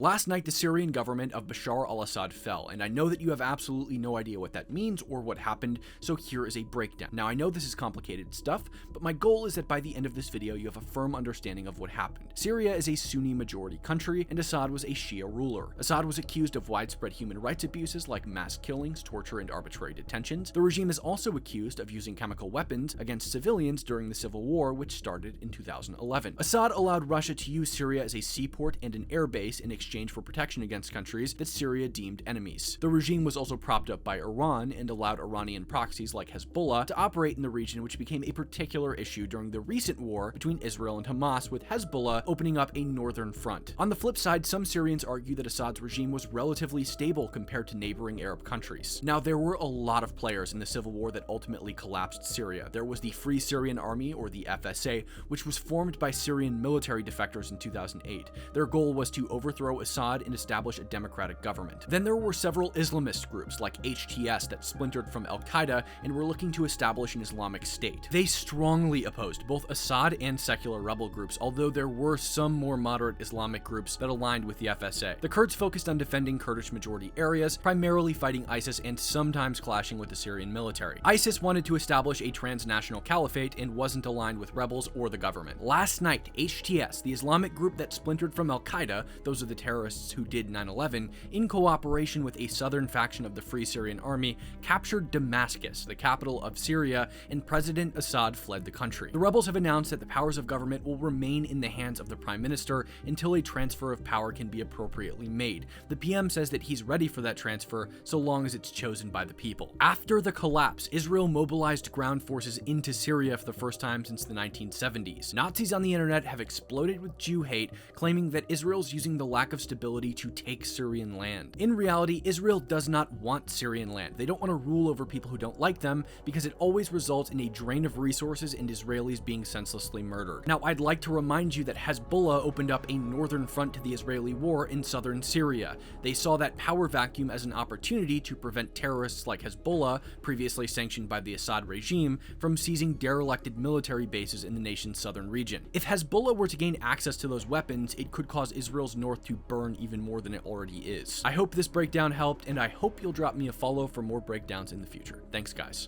Last night, the Syrian government of Bashar al-Assad fell, and I know that you have absolutely no idea what that means or what happened, so here is a breakdown. Now, I know this is complicated stuff, but my goal is that by the end of this video, you have a firm understanding of what happened. Syria is a Sunni majority country, and Assad was a Shia ruler. Assad was accused of widespread human rights abuses like mass killings, torture, and arbitrary detentions. The regime is also accused of using chemical weapons against civilians during the civil war, which started in 2011. Assad allowed Russia to use Syria as a seaport and an airbase in exchange for protection against countries that Syria deemed enemies. The regime was also propped up by Iran and allowed Iranian proxies like Hezbollah to operate in the region, which became a particular issue during the recent war between Israel and Hamas, with Hezbollah opening up a northern front. On the flip side, some Syrians argue that Assad's regime was relatively stable compared to neighboring Arab countries. Now, there were a lot of players in the civil war that ultimately collapsed Syria. There was the Free Syrian Army, or the FSA, which was formed by Syrian military defectors in 2008. Their goal was to overthrow Assad and establish a democratic government. Then there were several Islamist groups like HTS that splintered from al-Qaeda and were looking to establish an Islamic state. They strongly opposed both Assad and secular rebel groups, although there were some more moderate Islamic groups that aligned with the FSA. The Kurds focused on defending Kurdish majority areas, primarily fighting ISIS and sometimes clashing with the Syrian military. ISIS wanted to establish a transnational caliphate and wasn't aligned with rebels or the government. Last night, HTS, the Islamic group that splintered from al-Qaeda, those are the terrorists who did 9/11, in cooperation with a southern faction of the Free Syrian Army, captured Damascus, the capital of Syria, and President Assad fled the country. The rebels have announced that the powers of government will remain in the hands of the prime minister until a transfer of power can be appropriately made. The PM says that he's ready for that transfer so long as it's chosen by the people. After the collapse, Israel mobilized ground forces into Syria for the first time since the 1970s. Nazis on the internet have exploded with Jew hate, claiming that Israel's using the lack of stability to take Syrian land. In reality, Israel does not want Syrian land. They don't want to rule over people who don't like them because it always results in a drain of resources and Israelis being senselessly murdered. Now, I'd like to remind you that Hezbollah opened up a northern front to the Israeli war in southern Syria. They saw that power vacuum as an opportunity to prevent terrorists like Hezbollah, previously sanctioned by the Assad regime, from seizing derelicted military bases in the nation's southern region. If Hezbollah were to gain access to those weapons, it could cause Israel's north to burn even more than it already is. I hope this breakdown helped, and I hope you'll drop me a follow for more breakdowns in the future. Thanks, guys.